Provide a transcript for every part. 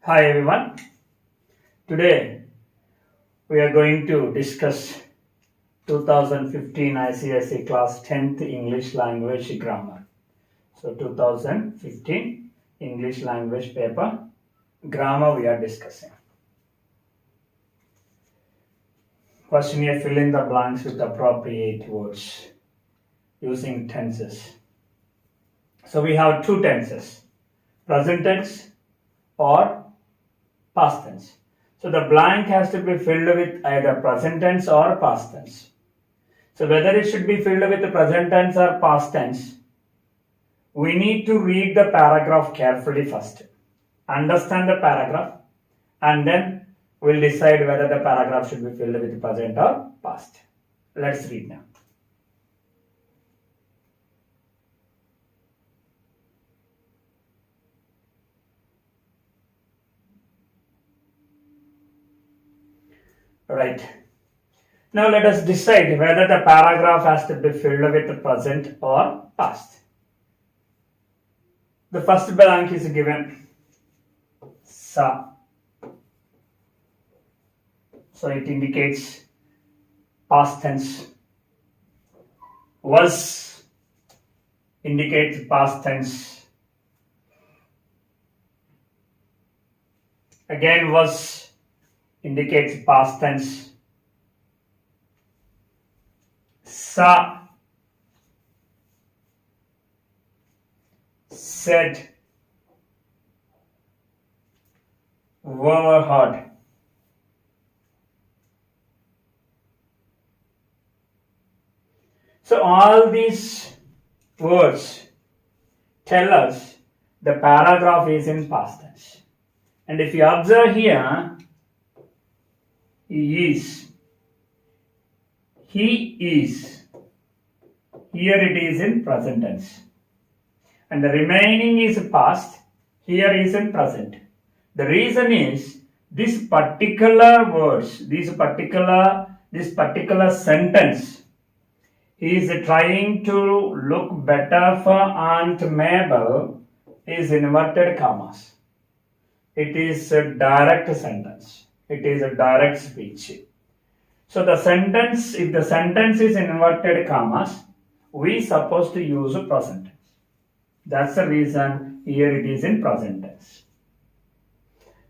Hi everyone. Today we are going to discuss 2015 ICSE class 10th English language grammar. So 2015 English language paper grammar we are discussing. Questionnaire, fill in the blanks with appropriate words using tenses. So we have two tenses, present tense or past tense. So the blank has to be filled with either present tense or past tense. So whether it should be filled with the present tense or past tense, we need to read the paragraph carefully first. Understand the paragraph and then we'll decide whether the paragraph should be filled with present or past. Let's read now. Right. Now let us decide whether the paragraph has to be filled with the present or past. The first blank is given sa. So it indicates past tense. Was indicates past tense. Again, was indicates past tense. Sa, said, were heard. So all these words tell us the paragraph is in past tense. And if you observe here, he is, he is, here it is in present tense. And the remaining is past, here is in present. The reason is this particular words, this particular sentence is trying to look better for Aunt Mabel is inverted commas. It is a direct sentence. It is a direct speech. So the sentence, if the sentence is in inverted commas, we supposed to use a present tense. That's the reason here it is in present tense.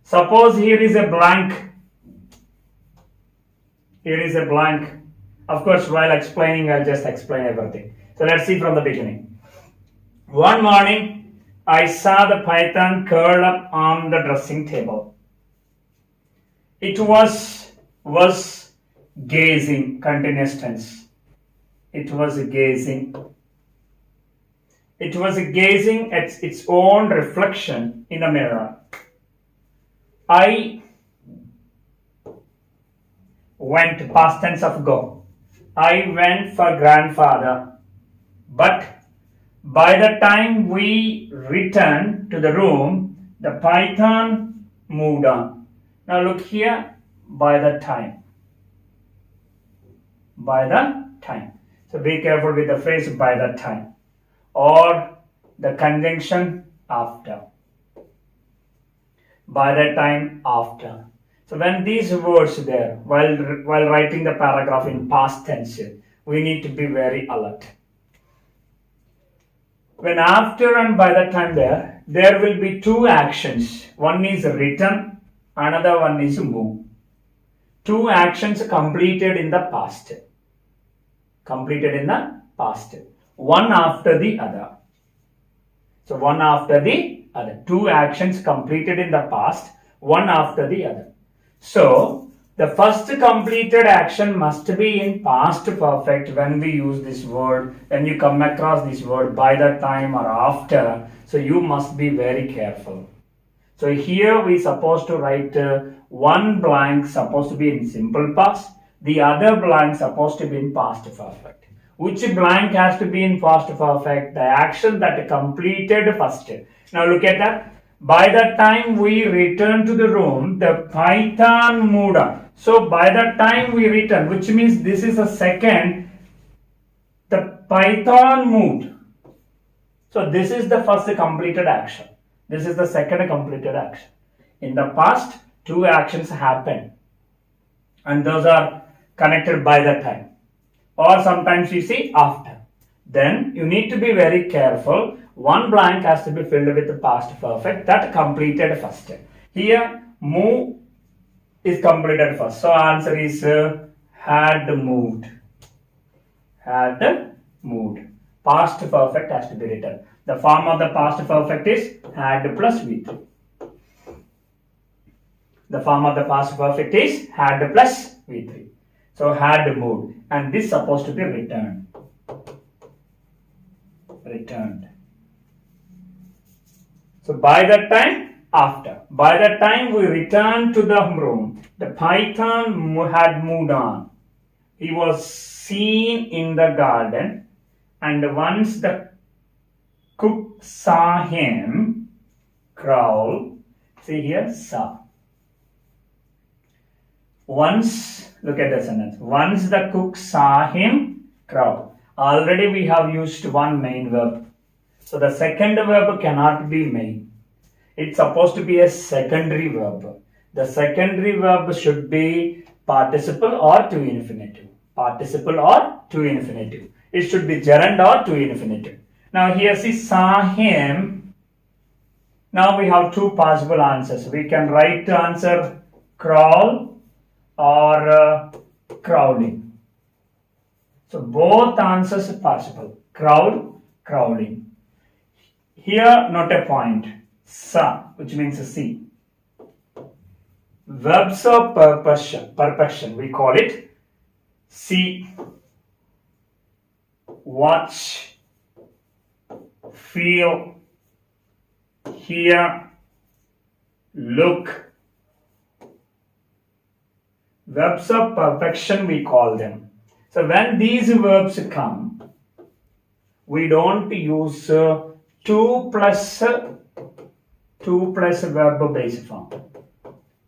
Suppose here is a blank. Here is a blank. Of course, while explaining, I'll just explain everything. So let's see from the beginning. One morning, I saw the python curl up on the dressing table. It was gazing, continuous tense. It was gazing. It was gazing at its own reflection in the mirror. I went, past tense of go. I went for grandfather. But by the time we returned to the room, the python moved on. Now look here, by the time. By the time. So be careful with the phrase by the time. Or the conjunction after. By the time after. So when these words there, while writing the paragraph in past tense, we need to be very alert. When after and by the time there will be two actions. One is written, another one is move. Two actions completed in the past. Completed in the past. One after the other. So one after the other. Two actions completed in the past, one after the other. So the first completed action must be in past perfect when we use this word, when you come across this word by the time or after. So you must be very careful. So here we supposed to write one blank supposed to be in simple past, the other blank supposed to be in past perfect. Which blank has to be in past perfect? The action that completed first. Now look at that. By the time we return to the room, the python moved on. So by the time we return, which means this is a second, the python moved. So this is the first completed action. This is the second completed action. In the past, two actions happen, and those are connected by the time, or sometimes you see after. Then you need to be very careful. One blank has to be filled with the past perfect that completed first. Here, move is completed first. So answer is had moved. Had moved. Past perfect has to be written. The form of the past perfect is had plus V3. The form of the past perfect is had plus V3. So had moved, and this is supposed to be returned. Returned. So by that time, after. By that time we returned to the room. The python had moved on. He was seen in the garden, and once the cook saw him crawl, see here, saw. Once, look at the sentence. Once the cook saw him crawl. Already we have used one main verb. So the second verb cannot be main. It's supposed to be a secondary verb. The secondary verb should be participle or to infinitive. Participle or to infinitive. It should be gerund or to infinitive. Now here see saw him. Now we have two possible answers. We can write the answer crawl or crawling. So both answers are possible. Crawl, crawling. Here note a point. Sa, which means see. Verbs of perfection, we call it see, watch, feel, hear, look. Verbs of perfection we call them. So when these verbs come, we don't use 2 plus verb base form.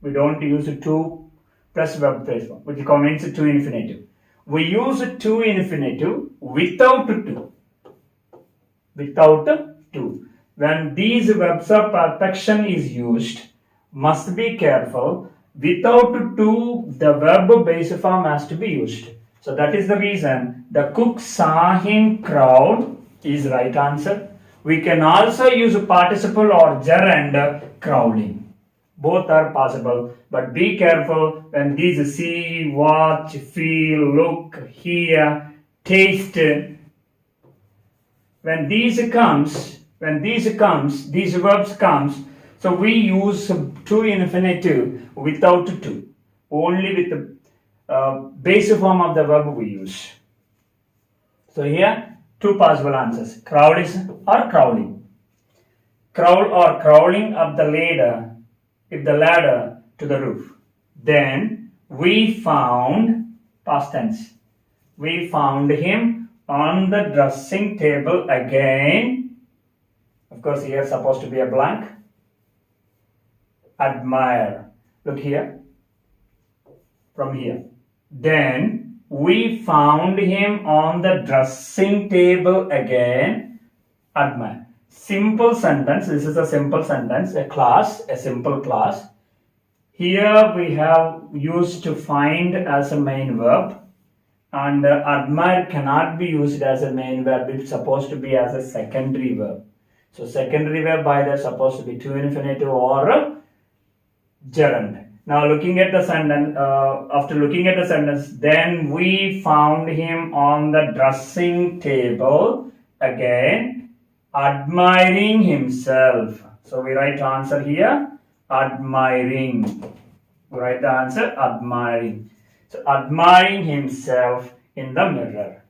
We don't use 2 plus verb base form, which means to infinitive. We use to infinitive without 2. Without 2. When these verbs of perfection is used, must be careful. Without 2, the verb base form has to be used. So that is the reason the cook saw him crawl is right answer. We can also use participle or gerund crawling. Both are possible, but be careful when these see, watch, feel, look, hear, taste. When these verbs comes, so we use to infinitive without 2. Only with the base form of the verb we use. So here, two possible answers. Crawl or crawling. Crawl or crawling up the ladder, to the roof. Then we found, past tense, we found him on the dressing table again. Of course, here supposed to be a blank. Admire. Look here. From here. Then we found him on the dressing table again. Admire. Simple sentence. This is a simple sentence. A simple class. Here we have used to find as a main verb. And admire cannot be used as a main verb. It's supposed to be as a secondary verb. So secondary verb either supposed to be to infinitive or gerund. Now looking at the sentence, after looking at the sentence, then we found him on the dressing table again, admiring himself. So we write answer here, admiring. We write the answer, admiring. So admiring himself in the mirror.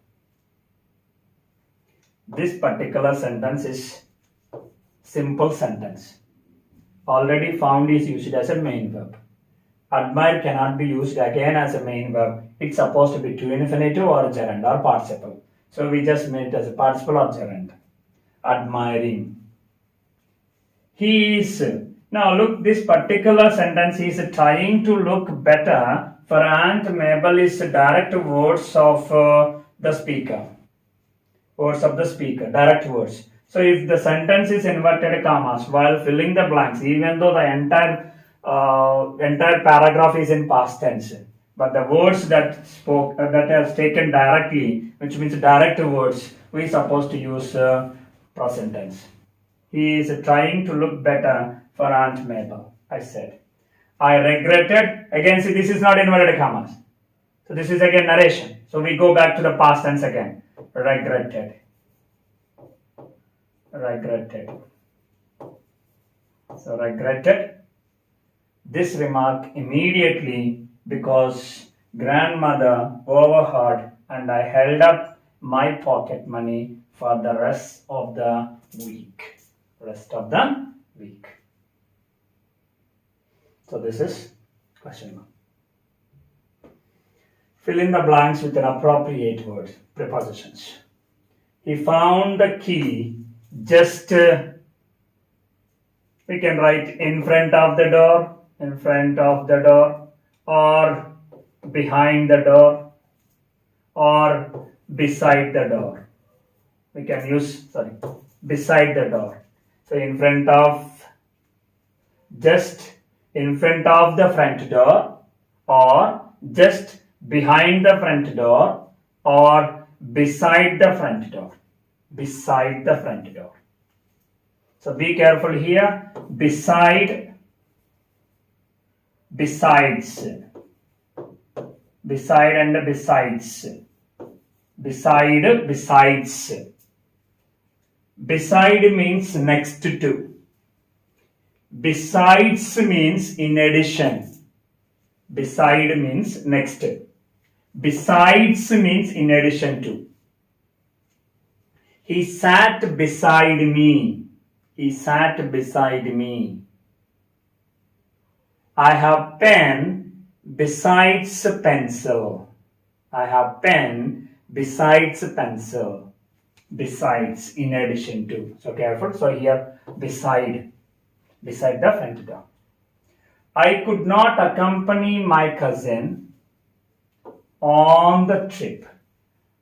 This particular sentence is simple sentence. Already found is used as a main verb. Admire cannot be used again as a main verb. It's supposed to be to infinitive or gerund or participle. So we just made it as a participle or gerund. Admiring. He is. Now look, this particular sentence is trying to look better for Aunt Mabel is direct words of the speaker. Words of the speaker, direct words. So if the sentence is inverted commas while filling the blanks, even though the entire entire paragraph is in past tense, but the words that are taken directly, which means direct words, we supposed to use present tense. He is trying to look better for Aunt Mabel, I said. I regretted. Again, see, this is not inverted commas. So this is again narration. So we go back to the past tense again. Regretted. Regretted. So regretted this remark immediately because grandmother overheard and I held up my pocket money for the rest of the week. Rest of the week. So this is question mark. Fill in the blanks with an appropriate word, prepositions. He found the key just, we can write in front of the door, or behind the door, or beside the door. We can use, beside the door. So in front of, just in front of the front door, or just behind the front door, or beside the front door. Beside the front door. So be careful here. Beside, besides, beside and besides, beside, besides. Beside means next to. Besides means in addition. Beside means next. Besides means in addition to. He sat beside me. He sat beside me. I have pen besides pencil. I have pen besides pencil. Besides, in addition to. So careful. So here, beside the front door. I could not accompany my cousin on the trip.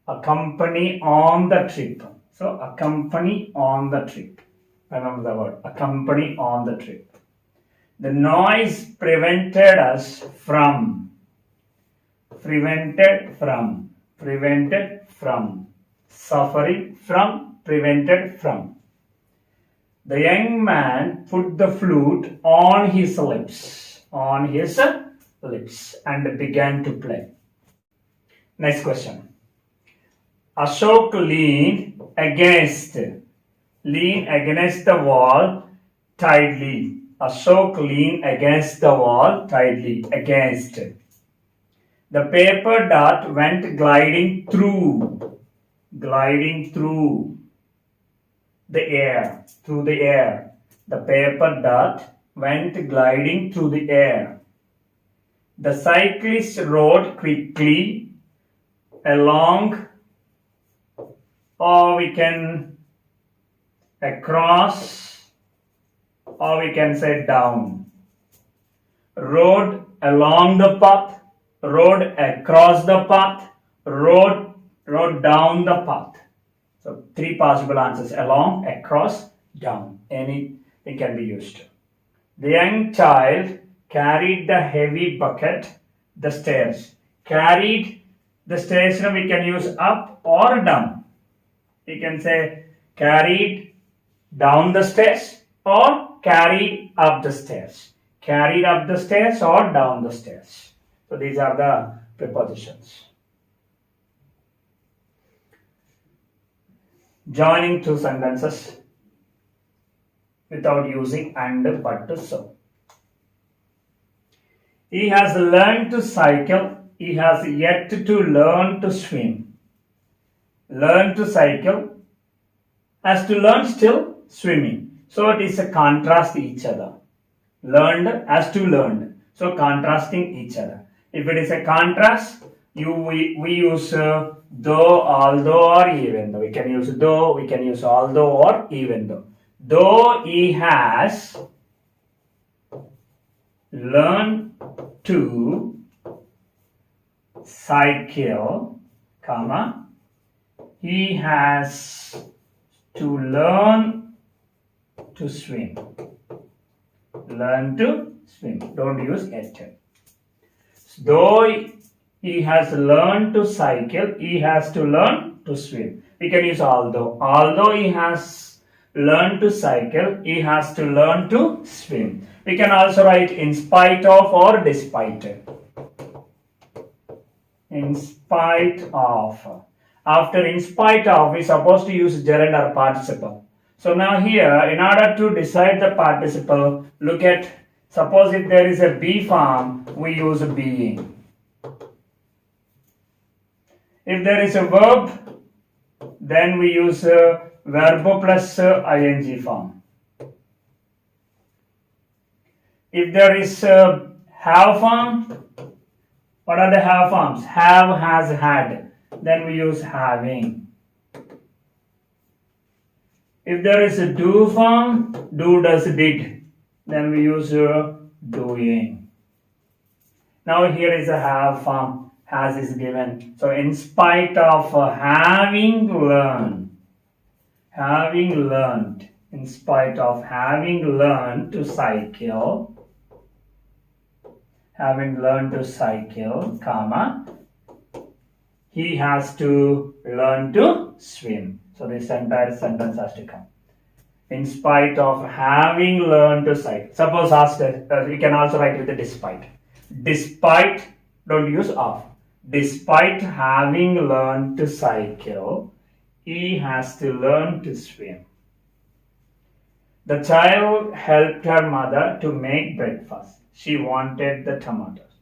Accompany on the trip. So accompany on the trip. Remember the word, accompany on the trip. The noise prevented us from. Prevented from. Suffering from, prevented from. The young man put the flute on his lips. And began to play. Next question. Ashok leaned against the wall tightly. Ashok leaned against the wall tightly. Against. The paper dot went gliding through the air. The paper dot went gliding through the air. The cyclist rode quickly along, or we can across, or we can say down. Rode along the path, rode across the path, rode down the path. So three possible answers: along, across, down. Anything can be used. The young child carried the heavy bucket the stairs. Carried the stairs, we can use up or down. We can say carried down the stairs or carried up the stairs. Carried up the stairs or down the stairs. So these are the prepositions. Joining two sentences without using and, but, so. He has learned to cycle. He has yet to learn to swim. Learn to cycle. Has to learn still swimming. So it is a contrast each other. Learned as to learned. So contrasting each other. If it is a contrast, we use though, although, or even though. We can use though, we can use although, or even though. Though he has learned to cycle, comma, he has to learn to swim. Learn to swim. Don't use yet. Though he has learned to cycle, he has to learn to swim. We can use although. Although he has learned to cycle, he has to learn to swim. We can also write in spite of or despite. In spite of. After in spite of, we are supposed to use gerund or participle. So now here, in order to decide the participle, look at, suppose if there is a be form, we use being. If there is a verb, then we use verb plus ing form. If there is a have form, what are the have forms? Have, has, had. Then we use having. If there is a do form, do, does, did. Then we use doing. Now here is a have form. Has is given. So in spite of having learned, in spite of having learned to cycle, comma, he has to learn to swim. So this entire sentence has to come. In spite of having learned to cycle. Suppose asked, we can also write with a despite. Despite, don't use of. Despite having learned to cycle, he has to learn to swim. The child helped her mother to make breakfast. She wanted the tomatoes.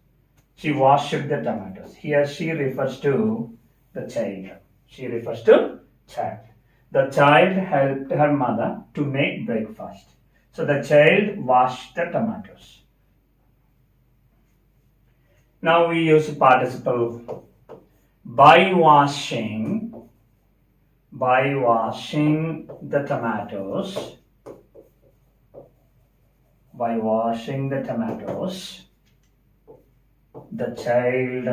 She washed the tomatoes. Here she refers to the child. She refers to child. The child helped her mother to make breakfast. So the child washed the tomatoes. Now we use participle. By washing the tomatoes, the child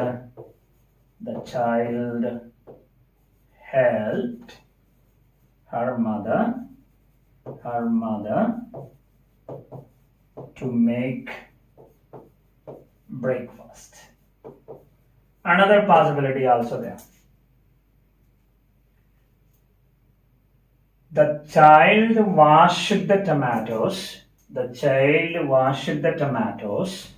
helped her mother to make breakfast. Another possibility also there. The child washed the tomatoes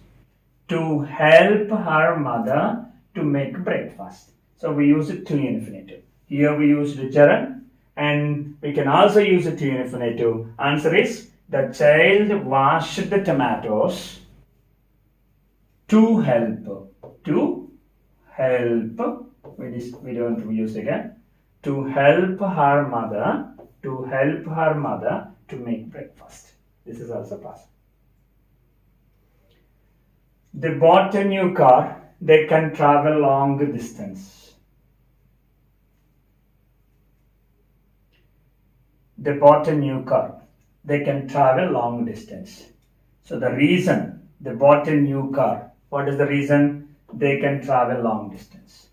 to help her mother to make breakfast. So we use it to infinitive. Here we use the gerund, and we can also use it to infinitive. Answer is the child washed the tomatoes to help. We don't use again. To help her mother to make breakfast. This is also possible. They bought a new car. They can travel long distance. They bought a new car. They can travel long distance. So the reason they bought a new car, what is the reason? They can travel long distance.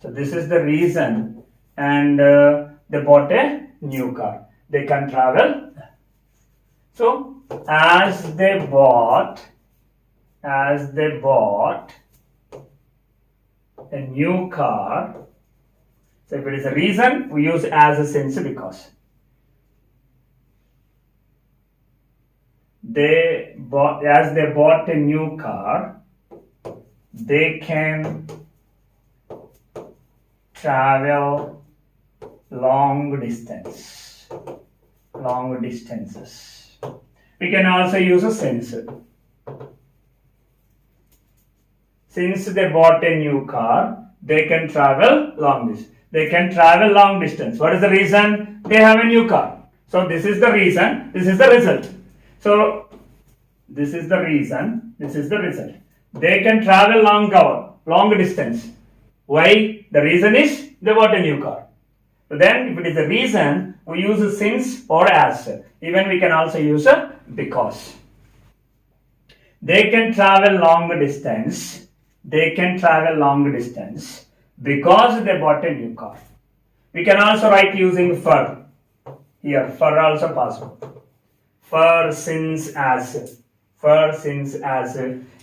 So this is the reason, and they bought a new car. They can travel. So as they bought a new car. So if it is a reason, we use as a since because. As they bought a new car, they can travel long distances. We can also use a since. Since they bought a new car, they can travel long distance. They can travel long distance. What is the reason? They have a new car. So this is the reason, this is the result. So this is the reason, this is the result. They can travel long distance. Why? The reason is they bought a new car. So then if it is the reason, we use a since or as. Even we can also use a because. They can travel long distance. Because they bought a new car. We can also write using for. Here, for also possible. For, since, as. for, since, as,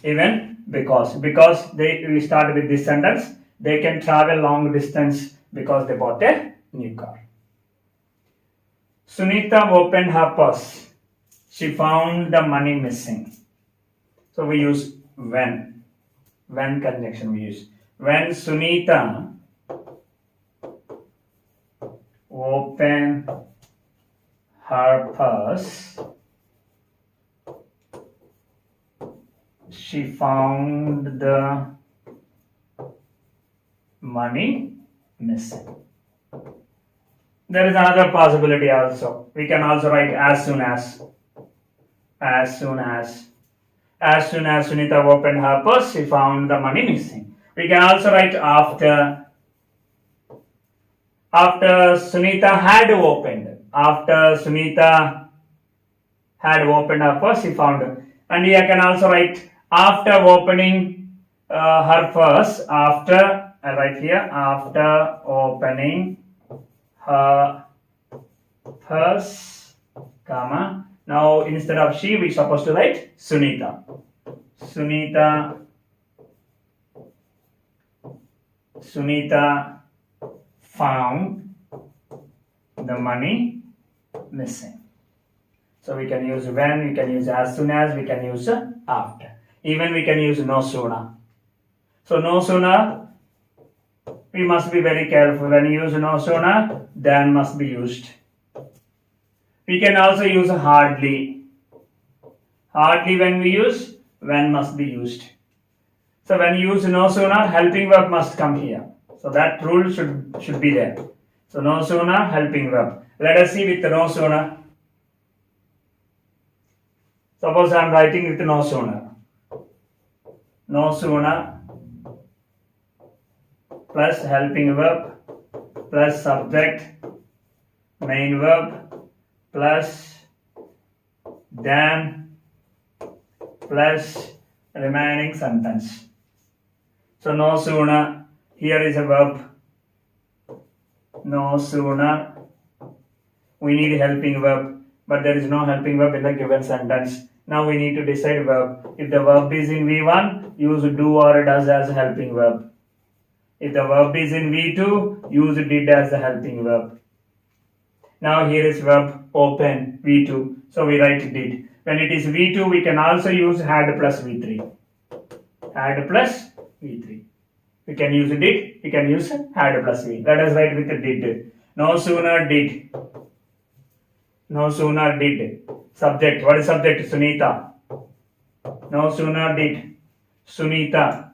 even, because. Because we start with this sentence. They can travel long distance because they bought a new car. Sunita opened her purse. She found the money missing. So we use when. When conjunction we use. When Sunita opened her purse, she found the money missing. There is another possibility also. We can also write as soon as. As soon as. As soon as Sunita opened her purse, she found the money missing. We can also write after. After Sunita had opened. After Sunita had opened her purse, she found it. And here I can also write after opening her purse. After, I write here, after opening her purse, comma. Now instead of she, we supposed to write Sunita. Sunita found the money missing. So we can use when, we can use as soon as, we can use after. Even we can use no sooner. So no sooner, we must be very careful. When you use no sooner, than must be used. We can also use hardly. Hardly when we use, when must be used. So when you use no sooner, helping verb must come here. So that rule should be there. So no sooner, helping verb. Let us see with no sooner. Suppose I am writing with no sooner. No sooner plus helping verb plus subject, main verb plus than plus remaining sentence. So no sooner, here is a verb. No sooner, we need helping verb, but there is no helping verb in the given sentence. Now we need to decide verb. If the verb is in V1, use do or does as a helping verb. If the verb is in V2, use did as the helping verb. Now here is verb open, V2. So we write did. When it is V2, we can also use had plus V3. Had plus V3. We can use did, we can use had plus V. Let us write with did. No sooner did. No sooner did. Subject. What is subject? Sunita. No sooner did Sunita.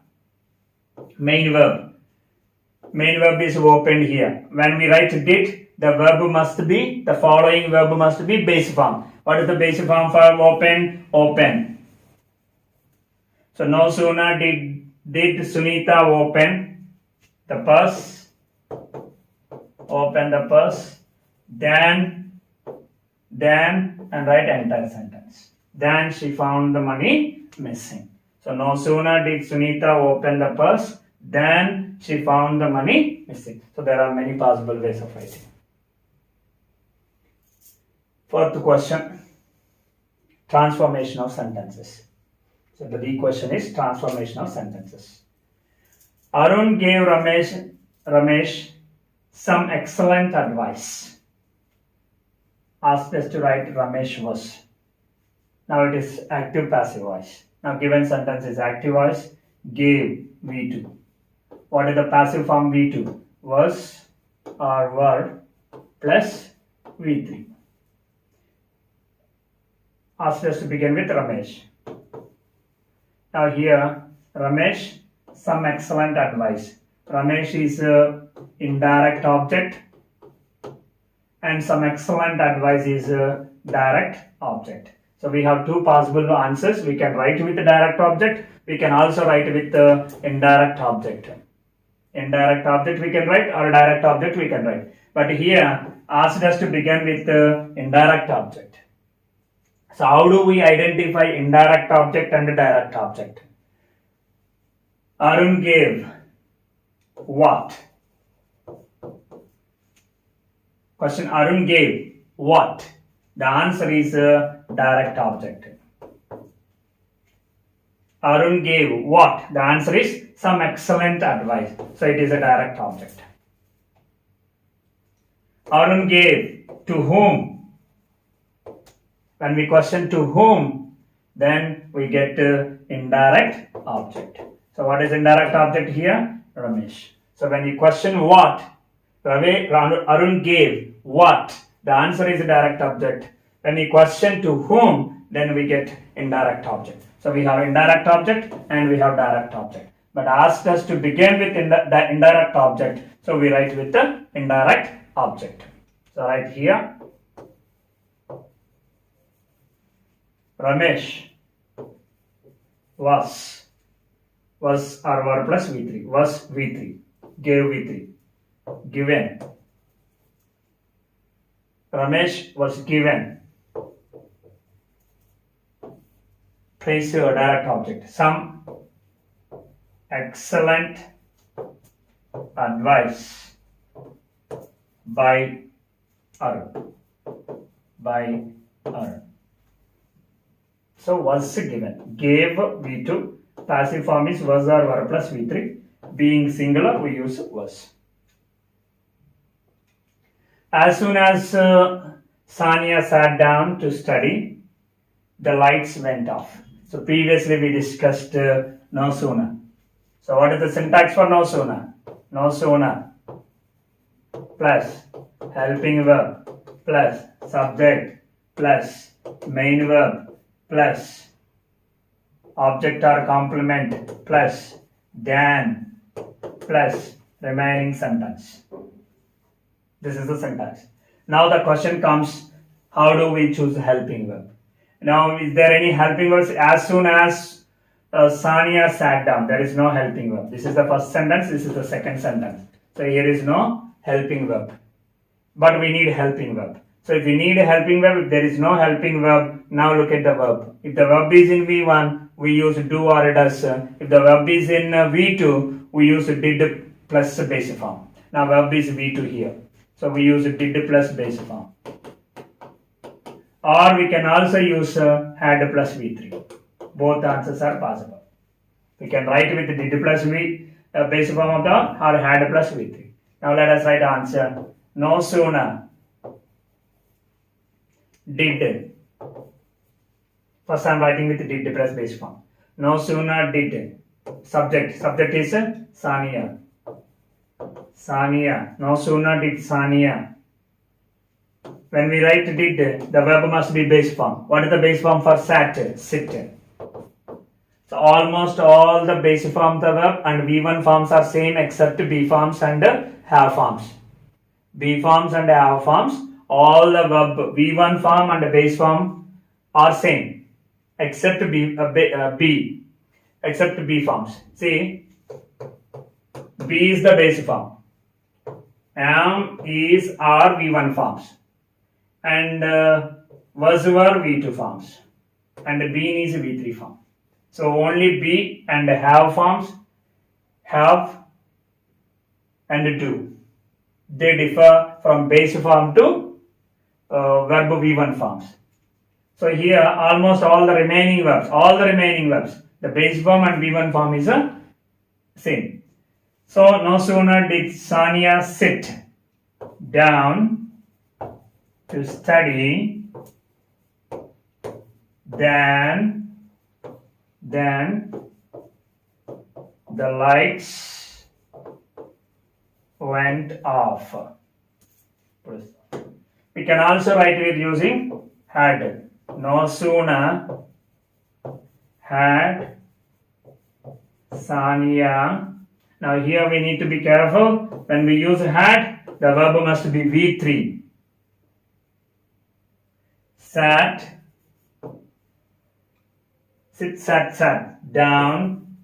Main verb. Main verb is opened here. When we write did, the verb must be, the following verb must be base form. What is the base form for open? Open. So no sooner did Sunita open the purse, than, and write entire sentence. Then she found the money missing. So no sooner did Sunita open the purse, than she found the money missing. So there are many possible ways of writing. Fourth question, transformation of sentences. So the B question is transformation of sentences. Arun gave Ramesh some excellent advice. Asked us to write Ramesh was. Now it is active passive voice. Now given sentence is active voice. Gave V2. What is the passive form V2? Was or were plus V3. Asked us to begin with Ramesh. Now here Ramesh, some excellent advice. Ramesh is a indirect object and some excellent advice is a direct object. So we have two possible answers. We can write with the direct object. We can also write with the indirect object. Indirect object we can write or direct object we can write. But here asked us to begin with the indirect object. So how do we identify indirect object and direct object? Arun gave what? Question, Arun gave what? The answer is direct object. Arun gave what? The answer is some excellent advice. So it is a direct object. Arun gave to whom? When we question to whom, then we get indirect object. So what is indirect object here? Ramesh. So when you question what, Arun gave what? The answer is a direct object. When we question to whom, then we get indirect object. So we have indirect object and we have direct object. But asked us to begin with the indirect object, so we write with the indirect object. So right here, Ramesh was or verb plus V3, was V3, gave V3, given. Ramesh was given. Place your direct object. Some excellent advice by Arun. By Arun. So was given. Gave V2. Passive form is was or verb plus V3. Being singular, we use was. As soon as Sania sat down to study, the lights went off. So previously we discussed no sooner. So what is the syntax for no sooner? No sooner plus helping verb plus subject plus main verb plus object or complement plus than plus remaining sentence. This is the syntax. Now the question comes, how do we choose helping verb? Now, is there any helping verbs? As soon as Sania sat down, there is no helping verb. This is the first sentence, this is the second sentence. So here is no helping verb. But we need helping verb. So if we need a helping verb, if there is no helping verb, now look at the verb. If the verb is in V1, we use do or does. If the verb is in V2, we use did plus base form. Now verb is V2 here. So we use did plus base form. Or we can also use had plus V3. Both answers are possible. We can write with did plus V base form of the or had plus V3. Now let us write answer. No sooner did. First I am writing with did plus base form. No sooner did. Subject. Subject is Sania. Sania. No sooner did Sania. When we write did, the verb must be base form. What is the base form for sat? Sit. So almost all the base form of the verb and V1 forms are same except B forms and have forms. B forms and have forms, all the verb V1 form and base form are same except B except B forms. See, B is the base form. Am, is, are V1 forms. And was, were V2 forms. And been is V3 form. So only be and have forms, have and do. They differ from base form to verb V1 forms. So here almost all the remaining verbs, the base form and V1 form is the same. So no sooner did Sania sit down to study than the lights went off. We can also write it using had. No sooner had Sania. Now here we need to be careful. When we use had, the verb must be V3. Sat, sit, sat down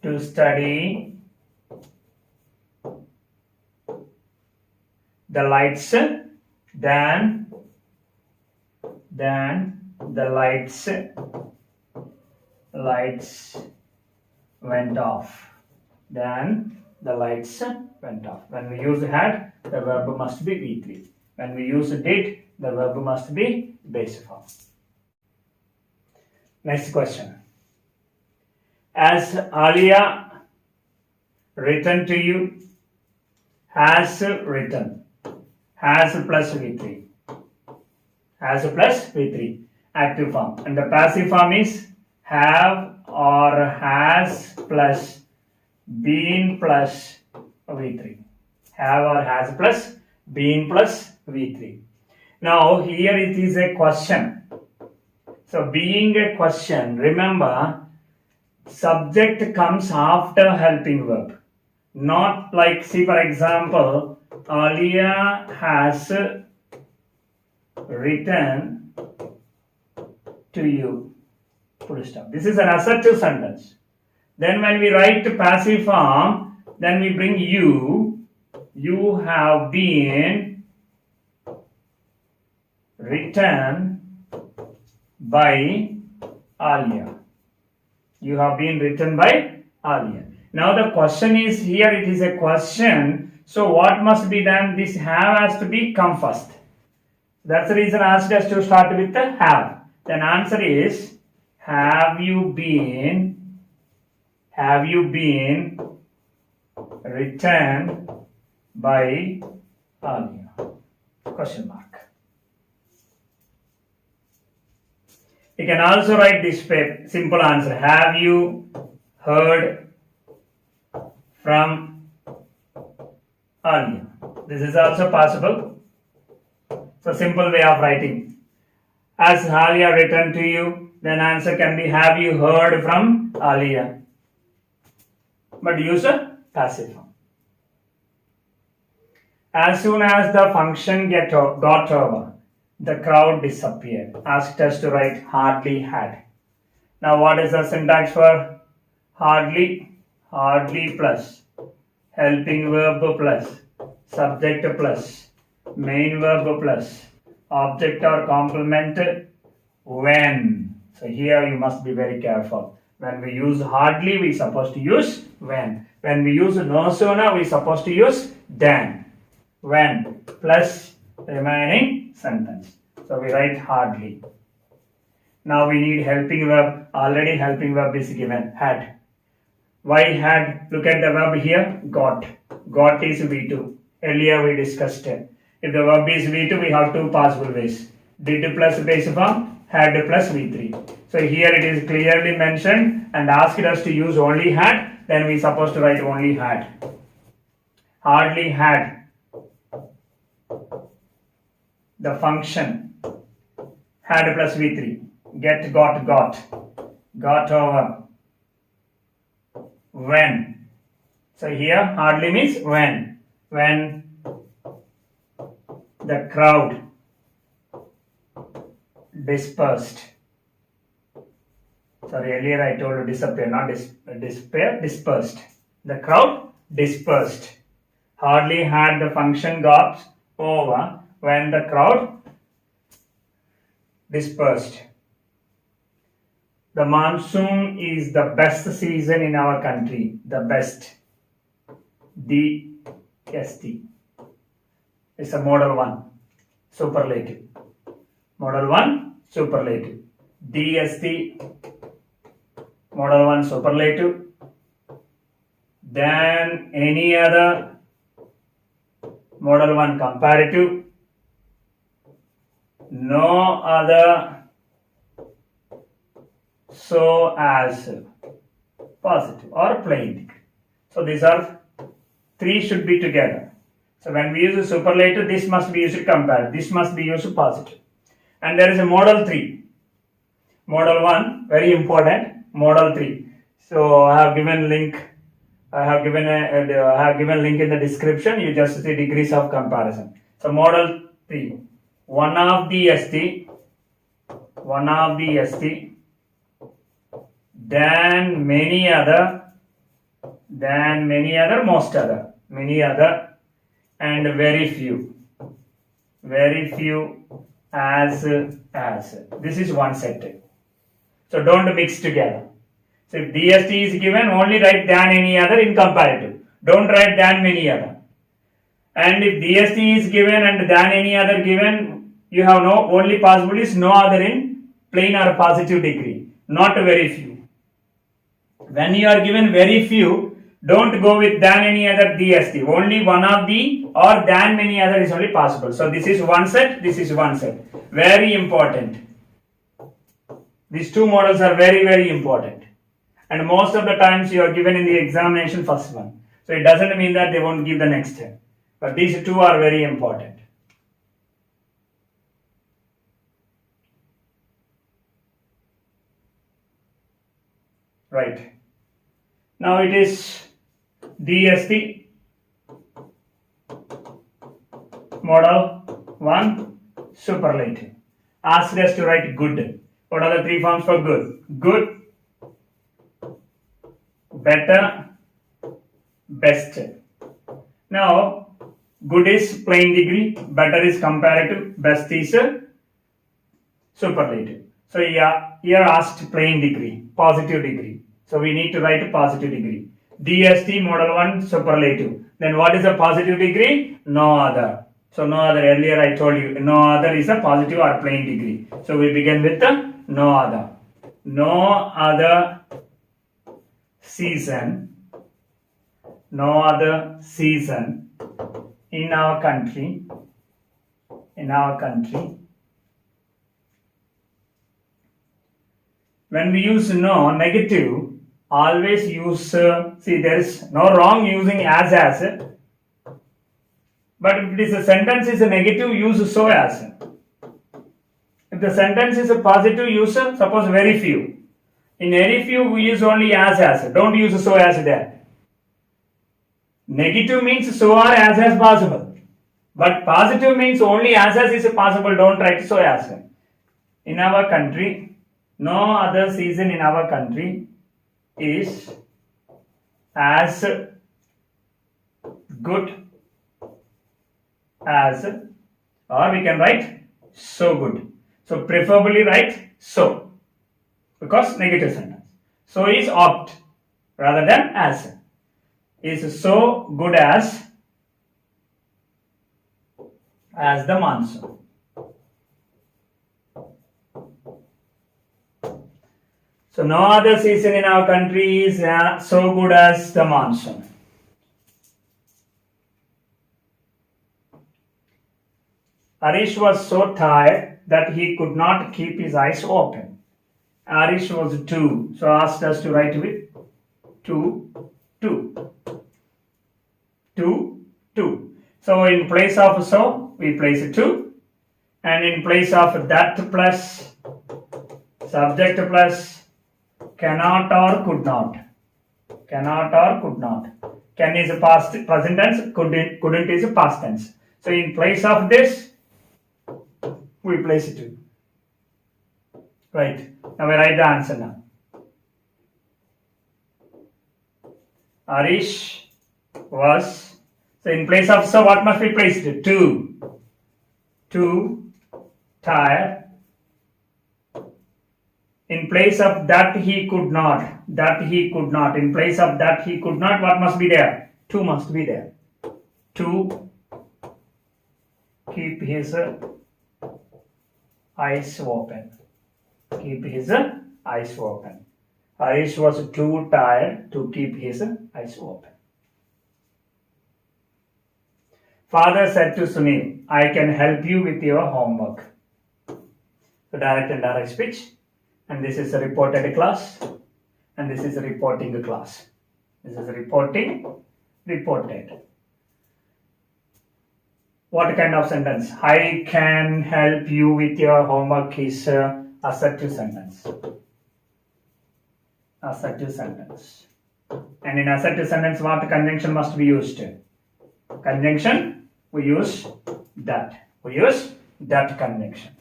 to study. The lights, then the lights went off. Then the lights went off. When we use had, the verb must be V3. When we use did, the verb must be base form. Next question. as Alia written to you, has written, has plus V3, has plus V3, active form. And the passive form is have or has plus been plus V3, have or has plus been plus V3. Now here it is a question. So being a question, remember, subject comes after helping verb. Not like, see for example, Alia has written to you. Full stop. This is an assertive sentence. Then when we write passive form, then we bring you. You have been written by Alia. You have been written by Alia. Now the question is, here it is a question. So what must be done? This have has to be come first. That's the reason I asked us to start with the have. Then answer is, have you been written by Alia? Question mark. You can also write this simple answer. Have you heard from Alia? This is also possible. So simple way of writing. Has Alia written to you? Then answer can be, have you heard from Alia? But use a passive form. As soon as the function got over, the crowd disappeared. Asked us to write hardly had. Now what is the syntax for hardly? Hardly plus helping verb plus subject plus main verb plus object or complement when. So here you must be very careful. When we use hardly, we supposed to use when. When we use no sooner, we supposed to use then. When plus remaining sentence. So we write hardly. Now we need helping verb. Already helping verb is given, had. Why had? Look at the verb here, got. Got is V2. Earlier we discussed it. If the verb is V2, we have two possible ways. Did plus base form, had plus V3. So here it is clearly mentioned and asked us to use only had, then we supposed to write only had. Hardly had. The function had plus V3. Get, got. Got over. When. So here hardly means when. When the crowd dispersed. Sorry, earlier I told you disappear, not despair, dispersed. The crowd dispersed. Hardly had the function got over when the crowd dispersed. The monsoon is the best season in our country. The best. DST. It's a model 1. Superlative. Model 1. Superlative. DST. Model 1. Superlative. Then any other. Model 1. Comparative. No other. So as positive or plain. So these are three should be together. So when we use a superlative, this must be used comparative. This must be used positive. And there is a model 3. Model 1, very important. Model 3. So I have given link. I have given link in the description. You just see degrees of comparison. So model 3. One of the ST. Then many other, most other, many other, and very few, as. This is one set. So don't mix together. So if DST is given, only write than any other in comparative. Don't write than many other. And if DST is given and than any other given, you have only possibility is no other in plain or positive degree, not very few. When you are given very few, don't go with than any other DST. Only one of the or than many other is only possible. So this is one set, this is one set. Very important. These two models are very, very important. And most of the times you are given in the examination first one. So it doesn't mean that they won't give the next one. But these two are very important. Right. Now it is DST model 1 superlative. Asked us to write good. What are the three forms for good? Good, better, best. Now, good is plain degree, better is comparative, best is superlative. So here asked plain degree, positive degree. So we need to write a positive degree. DST model 1 superlative. Then what is a positive degree? No other. So no other. Earlier I told you no other is a positive or plain degree. So we begin with the no other. No other season. No other season in our country. In our country. When we use no negative, always use, see there is no wrong using as, but if it is a sentence is a negative, use so as. If the sentence is a positive, use suppose very few. In very few, we use only as. Don't use so as there. Negative means so or as possible. But positive means only as is possible. Don't write so as. In our country, no other season in our country is as good as, or we can write so good. So preferably write so, because negative sentence. So is opt rather than as. Is so good as the monsoon. So no other season in our country is so good as the monsoon. Arish was so tired that he could not keep his eyes open. Arish was 2. So asked us to write with 2, 2. 2, 2. So in place of so, we place a 2. And in place of that plus subject plus cannot or could not. Cannot or could not. Can is a past present tense, couldn't is a past tense. So in place of this, we place it 2. Right. Now we write the answer now. Arish was, so in place of so what must be placed? 2. 2 tired. In place of that he could not. That he could not. In place of that he could not, what must be there? 2 must be there. 2 keep his eyes open. Keep his eyes open. Harish was too tired to keep his eyes open. Father said to Sunil, I can help you with your homework. So direct and direct speech. And this is a reported class. And this is a reporting class. This is a reporting, reported. What kind of sentence? I can help you with your homework is assertive sentence. Assertive sentence. And in assertive sentence, what conjunction must be used? Conjunction, we use that. We use that conjunction.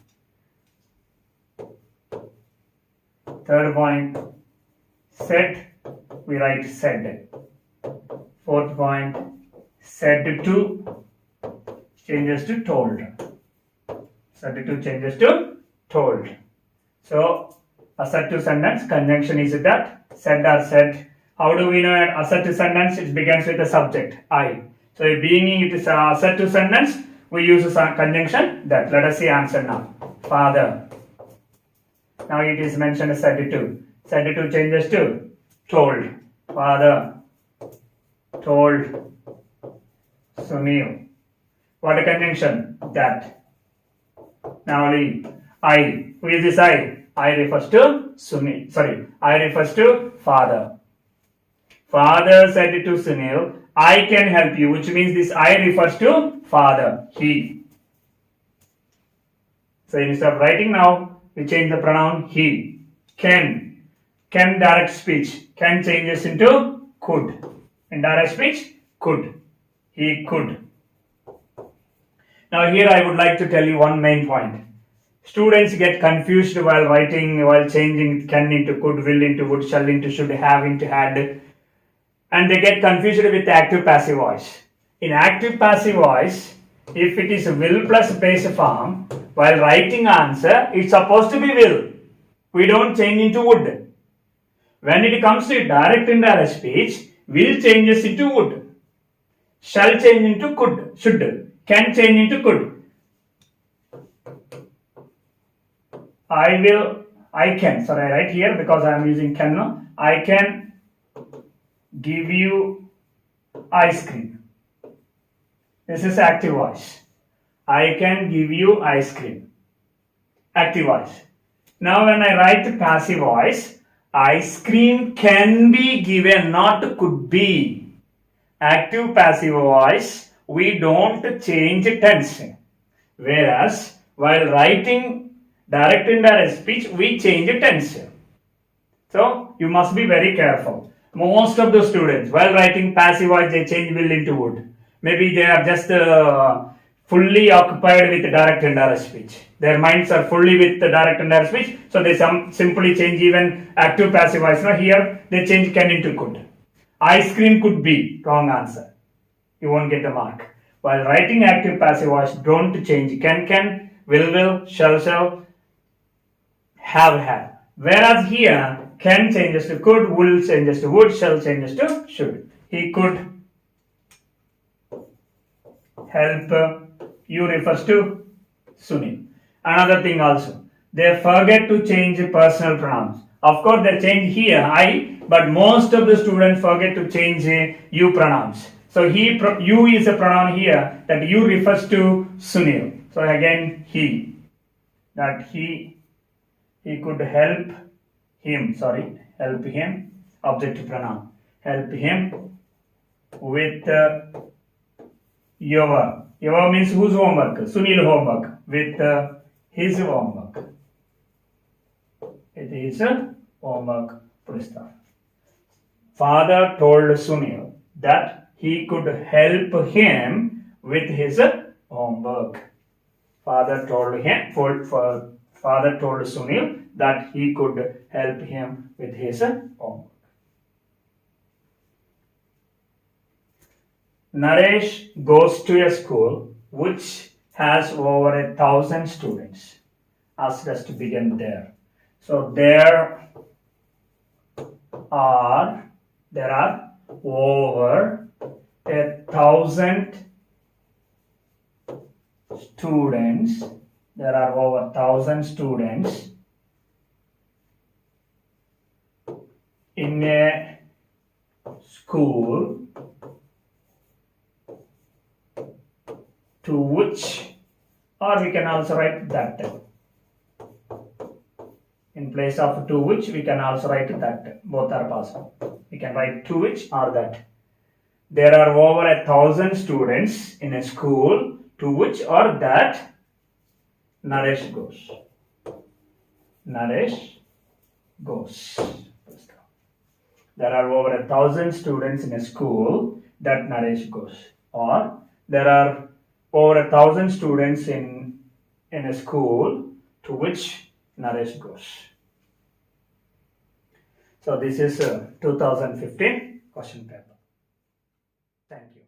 Third point, said, we write said. Fourth point, said to changes to told. Said to changes to told. So, assertive sentence, conjunction is that, said or said. How do we know an assertive sentence? It begins with the subject, I. So, being it is an assertive sentence, we use a conjunction that. Let us see answer now. Father. Now it is mentioned said to. Said to changes to told. Father told Sunil. What a conjunction? That. Now I. Who is this I? I refers to Sunil. Sorry, I refers to father. Father said to Sunil, I can help you, which means this I refers to father, he. So instead of writing now, we change the pronoun he. Can direct speech. Can changes into could. In direct speech, could. He could. Now here I would like to tell you one main point. Students get confused while writing, while changing can into could, will into would, shall into should, have into had, and they get confused with active passive voice. In active passive voice, if it is will plus base form, while writing answer, it's supposed to be will. We don't change into would. When it comes to direct indirect speech, will changes into would. Shall change into could, should. Can change into could. I can, sorry, I write here because I am using can now. I can give you ice cream. This is active voice. I can give you ice cream. Active voice. Now when I write passive voice, ice cream can be given, not could be. Active passive voice, we don't change tense. Whereas while writing direct indirect speech, we change tense. So you must be very careful. Most of the students, while writing passive voice, they change will into would. Maybe they are just fully occupied with direct indirect speech. Their minds are fully with the direct indirect speech, so they simply change even active passive voice. Now here they change can into could. Ice cream could be, wrong answer. You won't get a mark. While writing active passive voice, don't change can, will, shall, have. Whereas here, can changes to could, will changes to would, shall changes to should. He could help you refers to Sunil. Another thing also, they forget to change personal pronouns. Of course, they change here I, but most of the students forget to change you pronouns. So you is a pronoun here that you refers to Sunil. So again he, that he could help him, objective pronoun, help him with your means whose homework? Sunil homework, with his homework. It is homework. Father told Sunil that he could help him with his homework. Father told Sunil that he could help him with his homework. Naresh goes to a school which has over 1,000 students. Asked us to begin there. So there are over 1,000 students. There are over 1,000 students in a school to which, or we can also write that. In place of to which, we can also write that. Both are possible. We can write to which or that. There are over 1,000 students in a school to which or that Naresh goes. Naresh goes. There are over 1,000 students in a school that Naresh goes. Or there are over 1,000 students in a school to which Naresh goes. So this is 2015 question paper. Thank you.